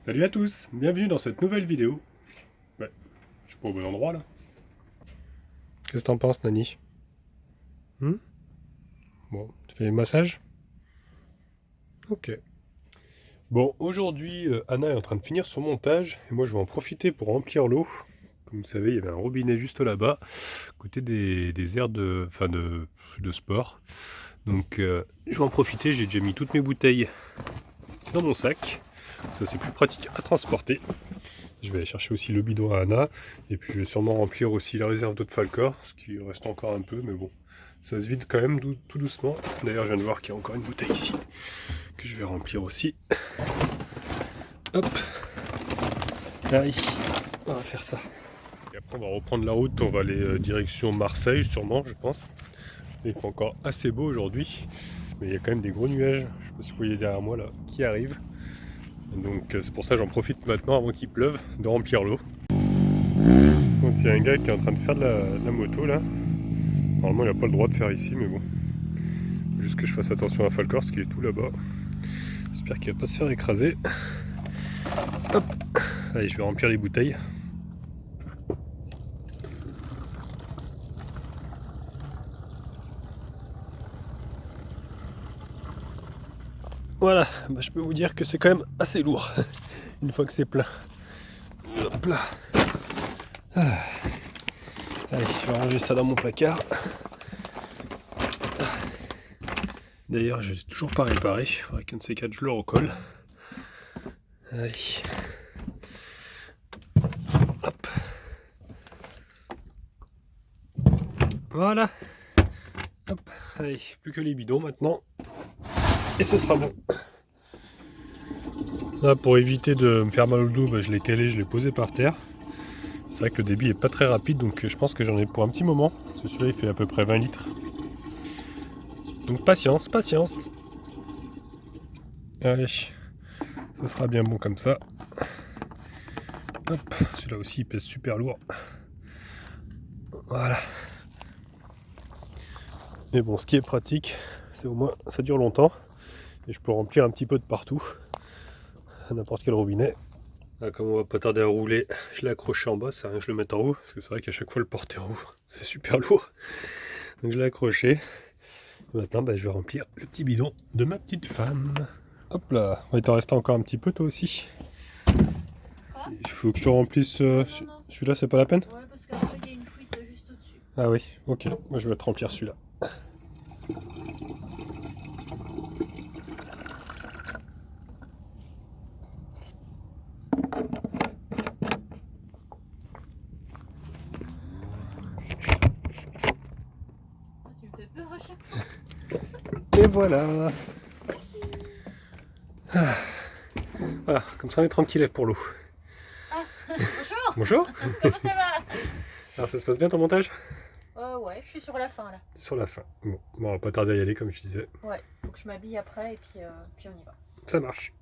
Salut à tous, bienvenue dans cette nouvelle vidéo. Ouais, je suis pas au bon endroit là. Qu'est-ce que t'en penses, Nani? Bon, tu fais les massages? Ok. Bon, aujourd'hui, Anna est en train de finir son montage et moi je vais en profiter pour remplir l'eau. Comme vous savez, il y avait un robinet juste là-bas, à côté des aires de sport. Donc, je vais en profiter, j'ai déjà mis toutes mes bouteilles dans mon sac. Ça, c'est plus pratique à transporter. Je vais aller chercher aussi le bidon à Anna. Et puis je vais sûrement remplir aussi la réserve d'eau de Falcor. Ce qui reste encore un peu, mais bon. Ça se vide quand même tout doucement. D'ailleurs, je viens de voir qu'il y a encore une bouteille ici. Que je vais remplir aussi. Hop. Allez, on va faire ça. Et après, on va reprendre la route. On va aller direction Marseille, sûrement, je pense. Il fait encore assez beau aujourd'hui. Mais il y a quand même des gros nuages. Je ne sais pas si vous voyez derrière moi là, qui arrivent. Donc c'est pour ça que j'en profite maintenant avant qu'il pleuve de remplir l'eau. Donc il y a un gars qui est en train de faire de la moto là. Normalement il n'a pas le droit de faire ici mais bon. Juste que je fasse attention à Falcor qui est tout là-bas. J'espère qu'il va pas se faire écraser. Hop. Allez, je vais remplir les bouteilles. Voilà, bah, je peux vous dire que c'est quand même assez lourd une fois que c'est plein. Hop là. Ah. Allez, je vais ranger ça dans mon placard. D'ailleurs, je n'ai toujours pas réparé. Il faudrait qu'un de ces quatre, je le recolle. Allez. Hop. Voilà. Hop. Allez, plus que les bidons maintenant. Et ce sera bon. Là, pour éviter de me faire mal au dos, bah, je l'ai calé, je l'ai posé par terre. C'est vrai que le débit est pas très rapide, donc je pense que j'en ai pour un petit moment. Parce que celui-là, il fait à peu près 20 litres. Donc patience, patience. Allez, ce sera bien bon comme ça. Hop, celui-là aussi, il pèse super lourd. Voilà. Mais bon, ce qui est pratique, c'est au moins, ça dure longtemps. Et je peux remplir un petit peu de partout. À n'importe quel robinet. Là, comme on va pas tarder à rouler, je l'ai accroché en bas, c'est rien que je le mette en haut, parce que c'est vrai qu'à chaque fois le porter en haut, c'est super lourd. Donc je l'ai accroché. Et maintenant, bah, je vais remplir le petit bidon de ma petite femme. Hop là, il t'en reste encore un petit peu toi aussi. Quoi? Il faut que je te remplisse Non. celui-là, c'est pas la peine? Ouais, parce qu'après il y a une fuite juste au-dessus. Ah oui, ok, moi je vais te remplir celui-là. Ah, tu me fais peur à chaque fois. Et voilà. Ah. Voilà, comme ça on est tranquille pour l'eau. Ah, bonjour. Bonjour. Comment ça va? Alors ça se passe bien ton montage? Ouais, je suis sur la fin là. Sur la fin. Bon, on va pas tarder à y aller comme je disais. Ouais, faut que je m'habille après et puis on y va. Ça marche.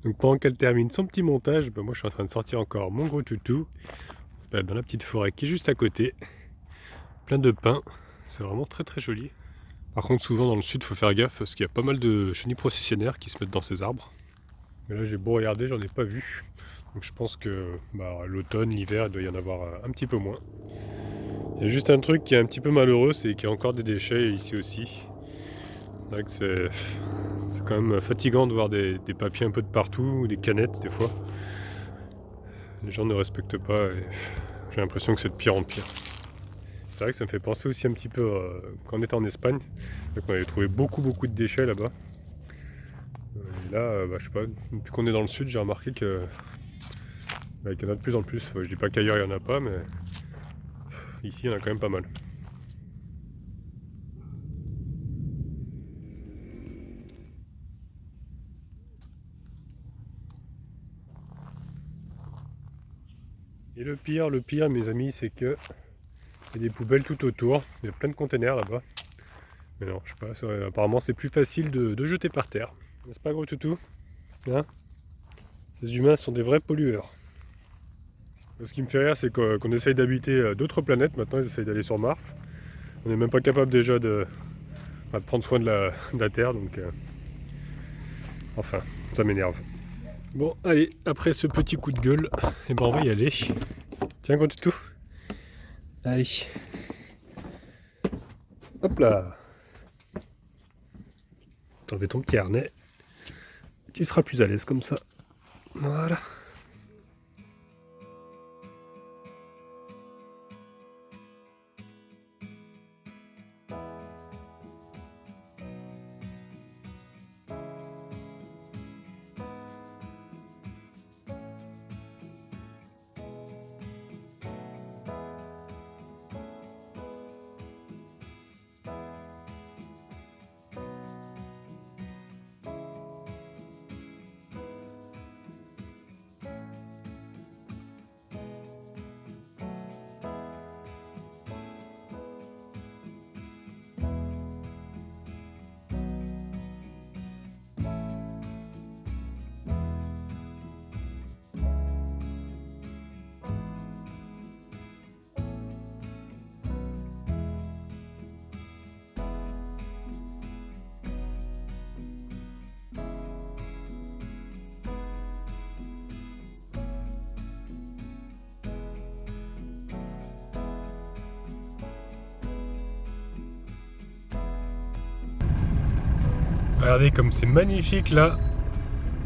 Donc pendant qu'elle termine son petit montage, bah moi je suis en train de sortir encore mon gros toutou. On se balade dans la petite forêt qui est juste à côté. Plein de pins. C'est vraiment très très joli. Par contre souvent dans le sud il faut faire gaffe parce qu'il y a pas mal de chenilles processionnaires qui se mettent dans ces arbres. Mais là j'ai beau regarder, j'en ai pas vu. Donc je pense que l'automne, l'hiver, il doit y en avoir un petit peu moins. Il y a juste un truc qui est un petit peu malheureux, c'est qu'il y a encore des déchets ici aussi. C'est vrai que c'est quand même fatigant de voir des papiers un peu de partout, ou des canettes des fois. Les gens ne respectent pas et j'ai l'impression que c'est de pire en pire. C'est vrai que ça me fait penser aussi un petit peu quand on était en Espagne. On avait trouvé beaucoup de déchets là-bas. Et là, je sais pas, depuis qu'on est dans le sud, j'ai remarqué qu'il y en a de plus en plus. Je dis pas qu'ailleurs il n'y en a pas, mais ici il y en a quand même pas mal. Et le pire, mes amis, c'est que il y a des poubelles tout autour. Il y a plein de containers là-bas. Mais non, je sais pas, apparemment c'est plus facile de jeter par terre. N'est-ce pas, gros toutou? Hein? Ces humains sont des vrais pollueurs. Ce qui me fait rire, c'est qu'on essaye d'habiter d'autres planètes. Maintenant, ils essayent d'aller sur Mars. On n'est même pas capable déjà de prendre soin de la Terre. Donc, enfin, ça m'énerve. Bon, allez, après ce petit coup de gueule, eh ben on va y aller. Tiens, gros toutou. Allez. Hop là. T'enlèves ton petit harnais. Tu seras plus à l'aise comme ça. Voilà. Regardez comme c'est magnifique là.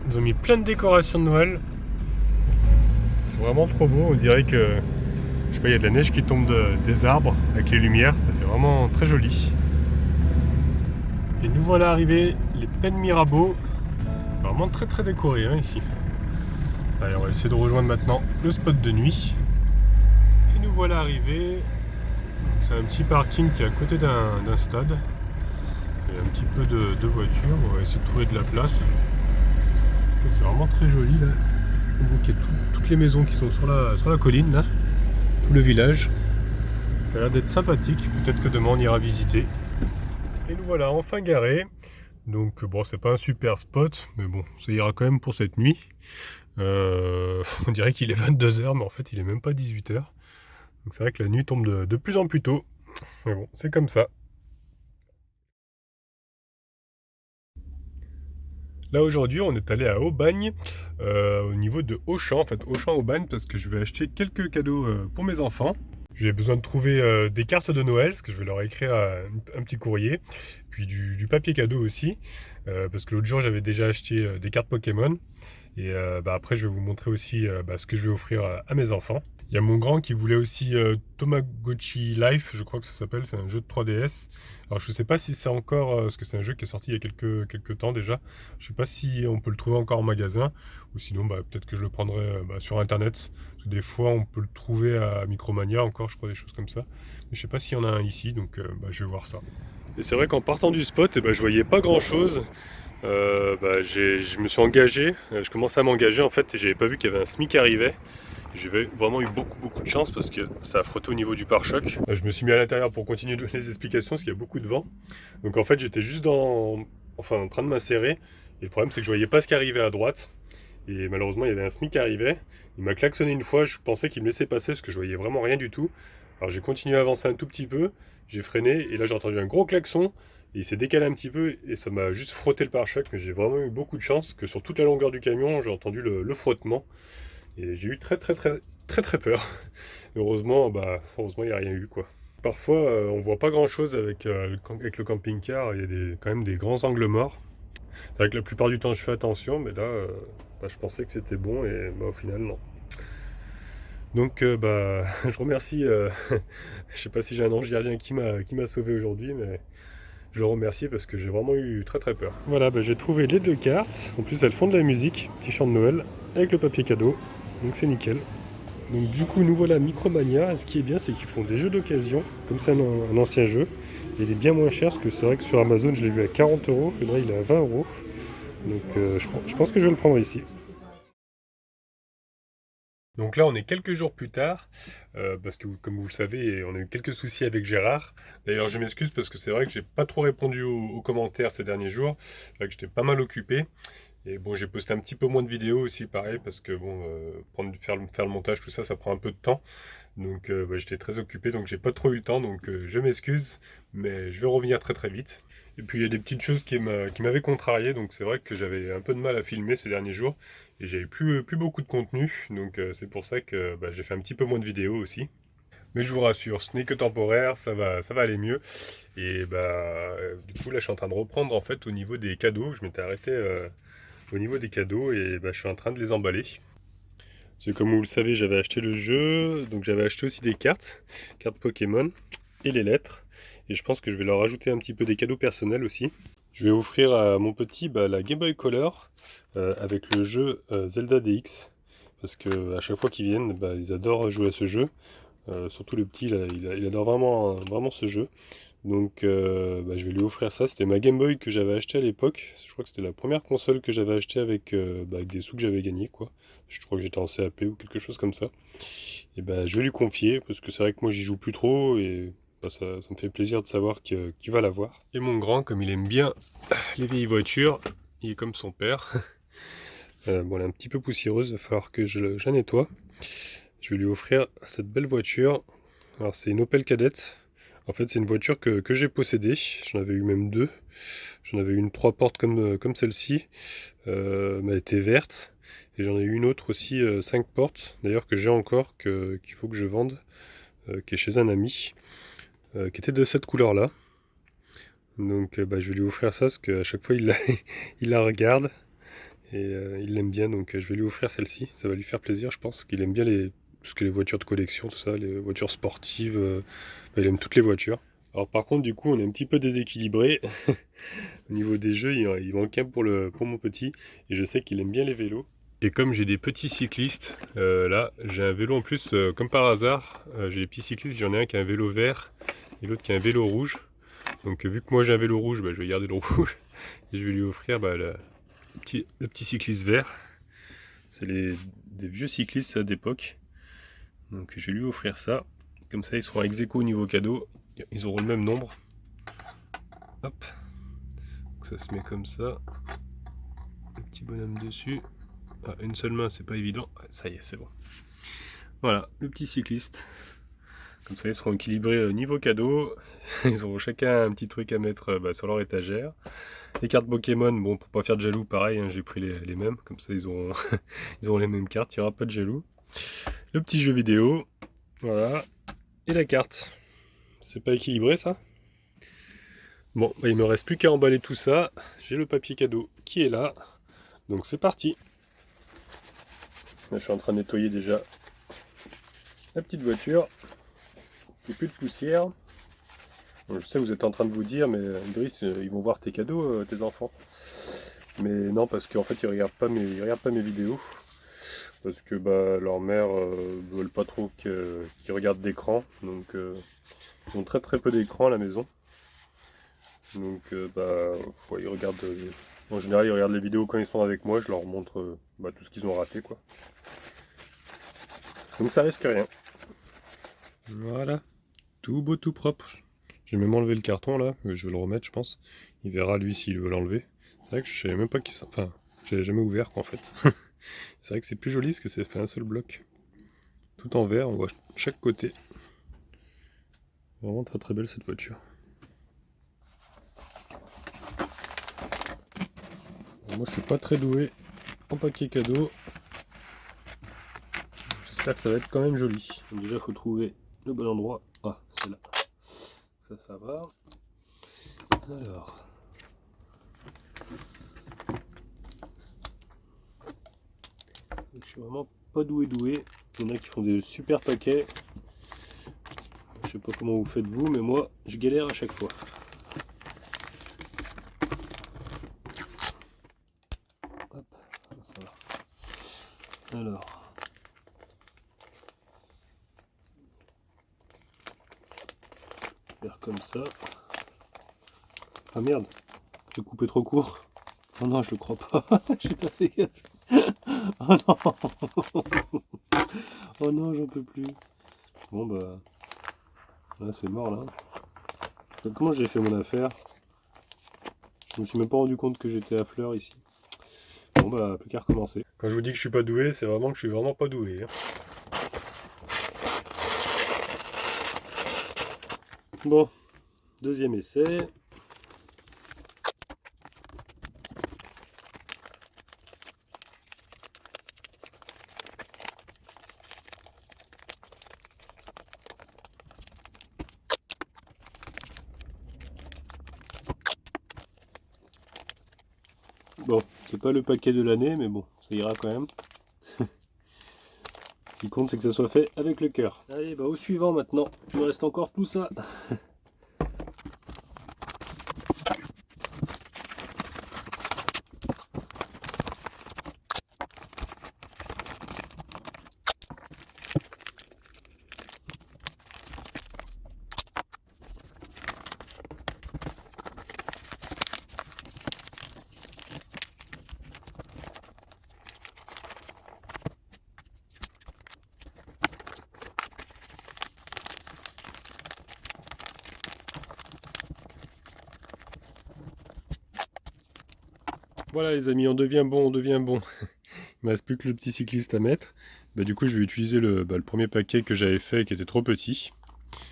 Ils ont mis plein de décorations de Noël. C'est vraiment trop beau. On dirait que, je sais pas, il y a de la neige qui tombe des arbres avec les lumières. Ça fait vraiment très joli. Et nous voilà arrivés, les Pennes Mirabeau. C'est vraiment très très décoré hein, ici. Allez, on va essayer de rejoindre maintenant le spot de nuit. Et nous voilà arrivés. C'est un petit parking qui est à côté d'un stade. Il y a un petit peu de voitures. On va essayer de trouver de la place. C'est vraiment très joli là. On voit qu'il y a toutes les maisons qui sont sur la colline là. Tout le village. Ça a l'air d'être sympathique. Peut-être que demain on ira visiter. Et nous voilà enfin garés. Donc bon, c'est pas un super spot, mais bon, ça ira quand même pour cette nuit. On dirait qu'il est 22h, mais en fait il est même pas 18h. Donc c'est vrai que la nuit tombe de plus en plus tôt. Mais bon, c'est comme ça. Là aujourd'hui on est allé à Aubagne, au niveau de Auchan, en fait Auchan-Aubagne, parce que je vais acheter quelques cadeaux pour mes enfants. J'ai besoin de trouver des cartes de Noël, parce que je vais leur écrire un petit courrier, puis du papier cadeau aussi, parce que l'autre jour j'avais déjà acheté des cartes Pokémon, et après je vais vous montrer aussi ce que je vais offrir à mes enfants. Il y a mon grand qui voulait aussi Tamagotchi Life, je crois que ça s'appelle, c'est un jeu de 3DS. Alors je sais pas si c'est encore, parce que c'est un jeu qui est sorti il y a quelques temps déjà, je sais pas si on peut le trouver encore en magasin, ou sinon peut-être que je le prendrai sur internet, parce que des fois on peut le trouver à Micromania encore, je crois, des choses comme ça. Mais je sais pas s'il y en a un ici, donc je vais voir ça. Et c'est vrai qu'en partant du spot, je voyais pas grand chose. Je me suis engagé, je commençais à m'engager en fait, et j'avais pas vu qu'il y avait un SMIC qui arrivait. J'ai vraiment eu beaucoup de chance parce que ça a frotté au niveau du pare-choc. Je me suis mis à l'intérieur pour continuer de donner les explications parce qu'il y a beaucoup de vent. Donc en fait j'étais juste en train de m'insérer. Et le problème c'est que je voyais pas ce qui arrivait à droite. Et malheureusement il y avait un SMIC qui arrivait. Il m'a klaxonné une fois, je pensais qu'il me laissait passer parce que je voyais vraiment rien du tout. Alors j'ai continué à avancer un tout petit peu, j'ai freiné et là j'ai entendu un gros klaxon. Et il s'est décalé un petit peu et ça m'a juste frotté le pare-choc. Mais j'ai vraiment eu beaucoup de chance que sur toute la longueur du camion j'ai entendu le frottement. Et j'ai eu très peur. Heureusement, il n'y a rien eu quoi. Parfois, on voit pas grand chose avec le camping-car. Il y a quand même des grands angles morts. C'est vrai que la plupart du temps, je fais attention, mais là, je pensais que c'était bon et au final, non. Donc, je remercie. Je sais pas si j'ai un ange gardien qui m'a sauvé aujourd'hui, mais je le remercie parce que j'ai vraiment eu très peur. Voilà, j'ai trouvé les 2 cartes. En plus, elles font de la musique, petit chant de Noël, avec le papier cadeau. Donc c'est nickel. Donc du coup nous voilà à Micromania. Et ce qui est bien c'est qu'ils font des jeux d'occasion, comme c'est un ancien jeu. Et il est bien moins cher parce que c'est vrai que sur Amazon je l'ai vu à 40€, et là il est à 20€. Donc je pense que je vais le prendre ici. Donc là on est quelques jours plus tard, parce que comme vous le savez, on a eu quelques soucis avec Gérard. D'ailleurs je m'excuse parce que c'est vrai que j'ai pas trop répondu aux commentaires ces derniers jours, là que j'étais pas mal occupé. Et bon, j'ai posté un petit peu moins de vidéos aussi, pareil, parce que bon, faire le montage, tout ça, ça prend un peu de temps. Donc j'étais très occupé, donc j'ai pas trop eu le temps, donc je m'excuse, mais je vais revenir très vite. Et puis il y a des petites choses qui m'avaient contrarié, donc c'est vrai que j'avais un peu de mal à filmer ces derniers jours. et j'avais plus beaucoup de contenu, donc c'est pour ça que j'ai fait un petit peu moins de vidéos aussi. Mais je vous rassure, ce n'est que temporaire, ça va aller mieux. Et du coup là je suis en train de reprendre en fait au niveau des cadeaux. Je m'étais arrêté au niveau des cadeaux et je suis en train de les emballer. C'est comme vous le savez, j'avais acheté le jeu, donc j'avais acheté aussi des cartes Pokémon et les lettres. Et je pense que je vais leur ajouter un petit peu des cadeaux personnels aussi. Je vais offrir à mon petit la Game Boy Color avec le jeu Zelda DX. Parce que à chaque fois qu'ils viennent, ils adorent jouer à ce jeu. Surtout le petit, là, il adore vraiment ce jeu. Donc je vais lui offrir ça. C'était ma Game Boy que j'avais acheté à l'époque. Je crois que c'était la première console que j'avais acheté avec, avec des sous que j'avais gagnés, quoi. Je crois que j'étais en CAP ou quelque chose comme ça. Et je vais lui confier parce que c'est vrai que moi j'y joue plus trop et ça me fait plaisir de savoir qu'il va l'avoir. Et mon grand, comme il aime bien les vieilles voitures, il est comme son père. Bon, elle est un petit peu poussiéreuse, il va falloir que je la nettoie. Je vais lui offrir cette belle voiture. Alors c'est une Opel Kadett. En fait c'est une voiture que j'ai possédée. J'en avais eu même deux. J'en avais une 3 portes comme celle-ci. Mais elle était verte. Et j'en ai eu une autre aussi 5 portes. D'ailleurs que j'ai encore, qu'il faut que je vende. Qui est chez un ami. Qui était de cette couleur-là. Donc je vais lui offrir ça parce qu'à chaque fois il la regarde. Et il l'aime bien, donc je vais lui offrir celle-ci. Ça va lui faire plaisir, je pense qu'il aime bien tout ce que les voitures de collection, tout ça, les voitures sportives. Il aime toutes les voitures. Alors par contre, du coup, on est un petit peu déséquilibré. Au niveau des jeux, il manque un pour mon petit. Et je sais qu'il aime bien les vélos. Et comme j'ai des petits cyclistes, là, j'ai un vélo en plus, comme par hasard. J'ai des petits cyclistes, j'en ai un qui a un vélo vert et l'autre qui a un vélo rouge. Donc vu que moi j'ai un vélo rouge, je vais garder le rouge. Et je vais lui offrir le petit cycliste vert. C'est des vieux cyclistes d'époque. Donc je vais lui offrir ça. Comme ça ils seront ex aequo au niveau cadeau. Ils auront le même nombre. Hop. Donc ça se met comme ça. Le petit bonhomme dessus. Ah, une seule main c'est pas évident. Ça y est, c'est bon. Voilà, le petit cycliste. Comme ça ils seront équilibrés niveau cadeau. Ils auront chacun un petit truc à mettre sur leur étagère. Les cartes Pokémon, bon, pour pas faire de jaloux, pareil, hein, j'ai pris les mêmes, comme ça ils auront, ils auront les mêmes cartes, il n'y aura pas de jaloux. Le petit jeu vidéo, voilà, et la carte. C'est pas équilibré ça? Bon, il me reste plus qu'à emballer tout ça. J'ai le papier cadeau qui est là, donc c'est parti. Là, je suis en train de nettoyer déjà la petite voiture, il n'y a plus de poussière. Bon, je sais, vous êtes en train de vous dire, mais Idriss, ils vont voir tes cadeaux, tes enfants. Mais non, parce qu'en fait, ils regardent pas mes vidéos. Parce que leur mère ne veulent pas trop qu'ils regardent d'écran. Donc, ils ont très peu d'écran à la maison. Donc, ouais, ils regardent. En général, ils regardent les vidéos quand ils sont avec moi. Je leur montre tout ce qu'ils ont raté, quoi. Donc, ça risque rien. Voilà. Tout beau, tout propre. J'ai même enlevé le carton là, je vais le remettre je pense. Il verra lui s'il veut l'enlever. C'est vrai que je savais même pas qu'il... Enfin, je l'ai jamais ouvert quoi, en fait. C'est vrai que c'est plus joli parce que c'est fait un seul bloc. Tout en verre, on voit chaque côté. Vraiment très belle cette voiture. Moi je suis pas très doué en papier cadeau. J'espère que ça va être quand même joli. Donc déjà il faut trouver le bon endroit. Ah, c'est là. Ça va. Alors. Je suis vraiment pas doué. Il y en a qui font des super paquets. Je sais pas comment vous faites vous, mais moi je galère à chaque fois. Hop, ça va. Alors. Faire comme ça. Ah merde, j'ai coupé trop court. Oh non, je le crois pas. J'ai pas fait gaffe. Oh non. Oh non, j'en peux plus. Bon là c'est mort là. Comment j'ai fait mon affaire? Je me suis même pas rendu compte que j'étais à fleur ici. Bon plus qu'à recommencer. Quand je vous dis que je suis pas doué, c'est vraiment que je suis vraiment pas doué. Hein. Bon, deuxième essai. C'est pas le paquet de l'année, mais bon, ça ira quand même. Ce qui compte, c'est que ça soit fait avec le cœur. Allez, bah au suivant maintenant. Il me reste encore tout ça. Voilà les amis, on devient bon, on devient bon. Il me reste plus que le petit cycliste à mettre. Bah, du coup, je vais utiliser le premier paquet que j'avais fait qui était trop petit.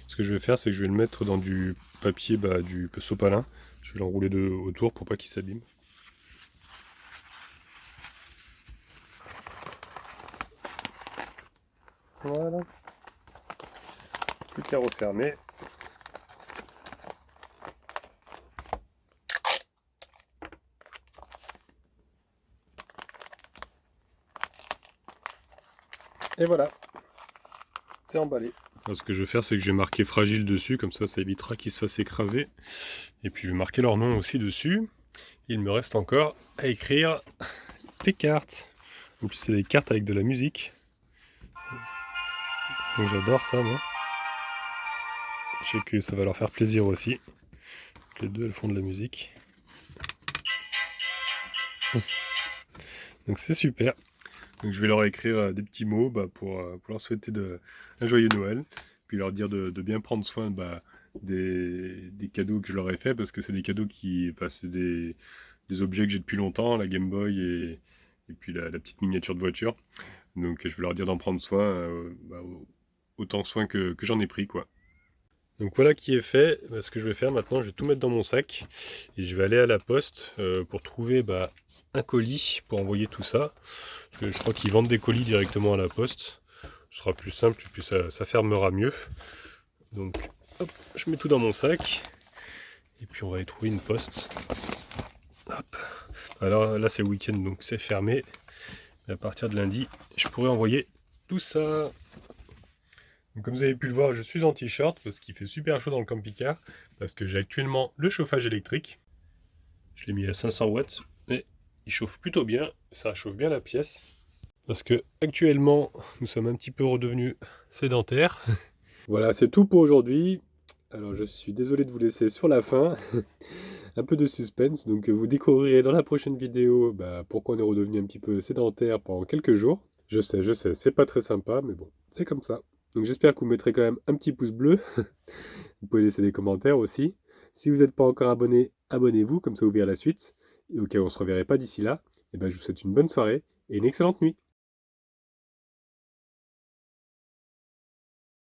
Ce que je vais faire, c'est que je vais le mettre dans du papier, du sopalin. Je vais l'enrouler autour pour pas qu'il s'abîme. Voilà. Plus qu'à refermer. Et voilà, c'est emballé. Alors, ce que je vais faire, c'est que je vais marquer fragile dessus, comme ça évitera qu'il se fasse écraser. Et puis je vais marquer leur nom aussi dessus. Il me reste encore à écrire les cartes. En plus, c'est des cartes avec de la musique. Donc j'adore ça, moi. Je sais que ça va leur faire plaisir aussi. Les deux, elles font de la musique. Donc c'est super. Donc je vais leur écrire des petits mots pour leur souhaiter un joyeux Noël. Puis leur dire de bien prendre soin des cadeaux que je leur ai fait, parce que c'est des cadeaux c'est des objets que j'ai depuis longtemps, la Game Boy et puis la petite miniature de voiture. Donc je vais leur dire d'en prendre soin, autant soin que j'en ai pris, quoi. Donc voilà qui est fait. Ce que je vais faire maintenant, je vais tout mettre dans mon sac et je vais aller à la poste pour trouver un colis pour envoyer tout ça. Parce que je crois qu'ils vendent des colis directement à la poste. Ce sera plus simple et puis ça fermera mieux. Donc hop, je mets tout dans mon sac et puis on va aller trouver une poste. Hop. Alors là c'est week-end donc c'est fermé. Mais à partir de lundi, je pourrai envoyer tout ça. Donc, comme vous avez pu le voir, je suis en t-shirt parce qu'il fait super chaud dans le camping-car, parce que j'ai actuellement le chauffage électrique. Je l'ai mis à 500 watts et il chauffe plutôt bien, ça chauffe bien la pièce. Parce que actuellement, nous sommes un petit peu redevenus sédentaires. Voilà, c'est tout pour aujourd'hui. Alors je suis désolé de vous laisser sur la fin. Un peu de suspense, donc vous découvrirez dans la prochaine vidéo pourquoi on est redevenu un petit peu sédentaire pendant quelques jours. Je sais, c'est pas très sympa, mais bon, c'est comme ça. Donc j'espère que vous mettrez quand même un petit pouce bleu. Vous pouvez laisser des commentaires aussi. Si vous n'êtes pas encore abonné, abonnez-vous, comme ça vous verrez la suite. Et au cas où on ne se reverrait pas d'ici là, je vous souhaite une bonne soirée et une excellente nuit.